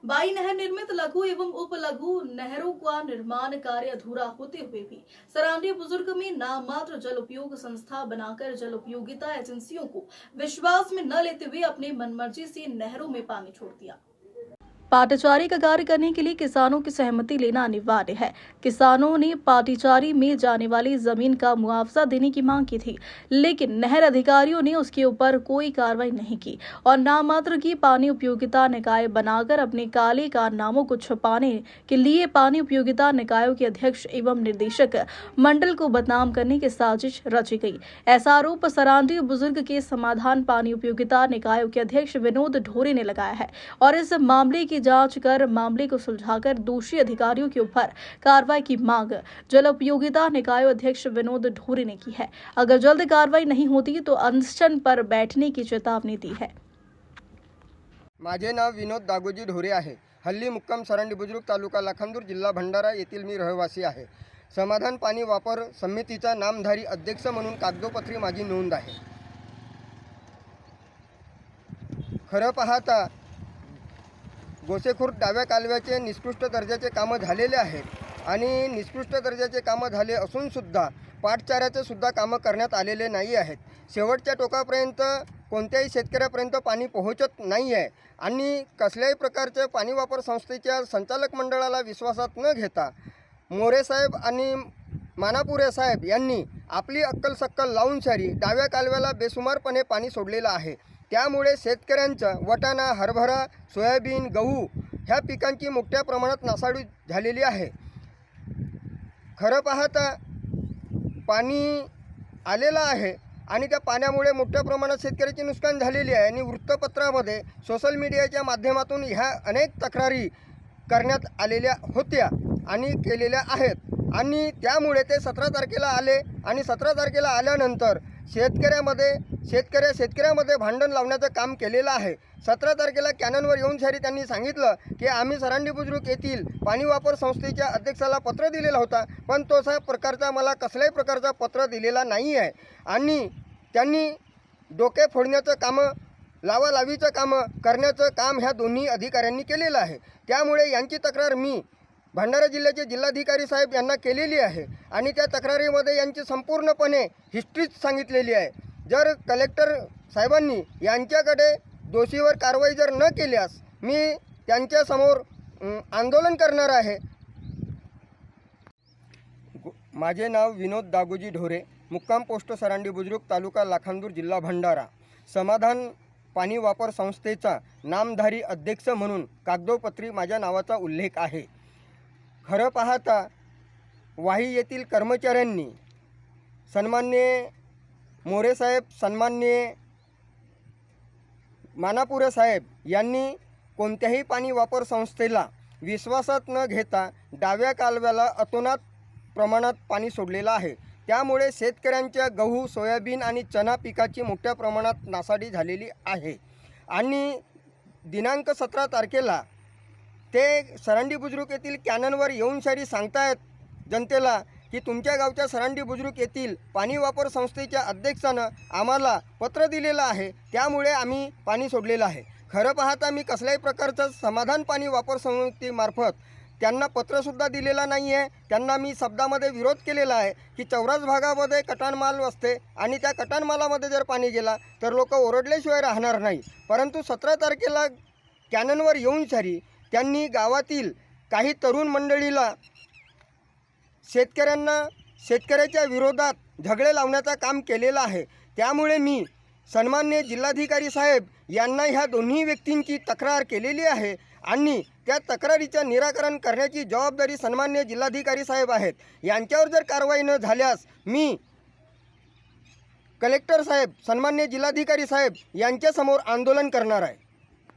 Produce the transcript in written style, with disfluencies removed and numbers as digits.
बाई नहर निर्मित लघु एवं उप लघु नहरों का निर्माण कार्य अधूरा होते हुए भी सरांडी बुजुर्ग में नाममात्र जल उपयोग संस्था बनाकर जल उपयोगिता एजेंसियों को विश्वास में न लेते हुए अपनी मनमर्जी से नहरों में पानी छोड़ दिया। पाटीचारी का कार्य करने के लिए किसानों की सहमति लेना अनिवार्य है। किसानों ने पाटीचारी में जाने वाली जमीन का मुआवजा देने की मांग की थी, लेकिन नहर अधिकारियों ने उसके ऊपर कोई कार्रवाई नहीं की और नाममात्र की पानी उपयोगिता निकाय बनाकर अपने काले कारनामों को छुपाने के लिए पानी उपयोगिता निकायों के अध्यक्ष एवं निर्देशक मंडल को बदनाम करने की साजिश रची गई। ऐसा आरोप सरांडी बुजुर्ग के समाधान पानी उपयोगिता निकायों के अध्यक्ष विनोद ढोरे ने लगाया है और इस मामले की जांच कर मामले को सुलझाकर दोषी अधिकारियों के ऊपर कार्रवाई की मांग जल उपयोगिता निकायों अध्यक्ष विनोद ढोरे ने की है। अगर जल्द कार्रवाई नहीं होती तो अनशन पर बैठने की चेतावनी दी है। माझे नाव विनोद दागोजी ढोरे आहे। हल्ली मुक्काम सरांडी बुजुर्ग तालुका लाखांदूर जिल्हा भंडारा येथील मी रहिवासी आहे। समाधान पाणी वापर समितीचा नामधारी अध्यक्ष म्हणून कागदोपत्री माझी नोंद आहे। खरं पाहता गोसेखुर्द डाव्या कालव्याचे निकृष्ट दर्जाचे कामं झालेले आहेत आणि निकृष्ट दर्जाचे कामं झाले असून सुद्धा पाटचाऱ्याचे सुद्धा कामं करण्यात आलेले नाही आहेत। शेवटच्या टोकापर्यंत कोणत्याही शेतकऱ्यापर्यंत पाणी पोहोचत नाही आहे आणि कसल्याही प्रकारच्या पाणी वापर संस्थेच्या संचालक मंडळाला विश्वासात न घेता मोरे साहेब आणि मानापुरे साहेब यांनी आपली अक्कल सक्कल लावून सारी डाव्या कालव्याला बेसुमारपणे पाणी सोडलेलं आहे। त्यामुळे शेतकऱ्यांचा वटाणा, हरभरा, सोयाबीन, गहू ह्या पिकांची मोठ्या प्रमाणात नासाडी झालेली आहे। खरं पाहता पाणी आलेलं आहे आणि त्या पाण्यामुळे मोठ्या प्रमाणात शेतकऱ्याची नुकसान झालेली आहे आणि वृत्तपत्रामध्ये सोशल मीडियाच्या माध्यमातून ह्या अनेक तक्रारी करण्यात आलेल्या होत्या आणि केलेल्या आहेत आणि त्यामुळे ते 17 तारखेला आले आणि 17 तारखेला आल्यानंतर शेतकऱ्यामध्ये भांडण लावण्याचं काम केलेलं आहे। 17 तारखेला कॅननवर येऊन सारी त्यांनी सांगितलं की आम्ही सरांडी बुजुर्ग येथील पाणी वापर संस्थेच्या अध्यक्षाला पत्र दिलेला होता, पण तसा प्रकारचा मला कसल्याही प्रकारचा पत्र दिलेला नाही आहे आणि त्यांनी डोके फोडण्याचं कामं, लावालावीचं कामं करण्याचं काम ह्या दोन्ही अधिकाऱ्यांनी केलेलं आहे। त्यामुळे यांची तक्रार मी भंडारा जिल्ह्याचे जिल्हाधिकारी साहेब यांना केलेली आहे आणि त्या तक्रारीमध्ये यांची संपूर्णपणे हिस्ट्रीच सांगितलेली आहे। जर कलेक्टर साहेबांनी यांच्याकडे दोषीवर कारवाई जर न केल्यास मी त्यांच्यासमोर आंदोलन करणार आहे। माझे नाव विनोद दागोजी ढोरे, मुक्काम पोस्ट सरांडी बुजुर्ग तालुका लाखांदूर जिल्हा भंडारा। समाधान पाणी वापर संस्थेचा नामधारी अध्यक्ष म्हणून कागदोपत्री माझ्या नावाचा उल्लेख आहे। खरं पाहता वाही येथील कर्मचाऱ्यांनी सन्माननीय मोरे साहेब, सन्माननीय मानापुरे साहेब यांनी कोणत्याही पाणी वापर संस्थेला विश्वासात न घेता डाव्या कालव्याला अतोनात प्रमाणात पाणी सोडलेलं आहे। त्यामुळे शेतकऱ्यांच्या गहू, सोयाबीन आणि चना पिकाची मोठ्या प्रमाणात नासाडी झालेली आहे आणि दिनांक 17 तारखेला ते सरांडी बुजुर्ग येथील कॅननवर येऊन सारी सांगतायत जनतेला की तुमच्या गावच्या सरांडी बुजुर्ग येथील पाणी वापर संस्थेच्या अध्यक्षानं आम्हाला पत्र दिलेलं आहे, त्यामुळे आम्ही पाणी सोडलेलं आहे। खरं पाहता मी कसल्याही प्रकारचं समाधान पाणी वापर समितीमार्फत त्यांना पत्रसुद्धा दिलेला नाही आहे। त्यांना मी शब्दामध्ये विरोध केलेला आहे की चौरास भागामध्ये कटाणमाल असते आणि त्या कटाणमालामध्ये जर पाणी गेला तर लोक ओरडल्याशिवाय राहणार नाही। परंतु 17 तारखेला कॅननवर येऊन सारी त्यांनी गावातील काही तरुण मंडळीला शेतकऱ्याच्या विरोधात झगडे लावण्याचं काम केलेलं आहे। त्यामुळे मी सन्माननीय जिल्हाधिकारी साहेब यांना ह्या दोन्ही व्यक्तींची तक्रार केलेली आहे आणि त्या तक्रारीचं निराकरण करण्याची जबाबदारी सन्माननीय जिल्हाधिकारी साहेब आहेत। यांच्यावर जर कारवाई न झाल्यास मी कलेक्टर साहेब, सन्माननीय जिल्हाधिकारी साहेब यांच्यासमोर आंदोलन करणार आहे।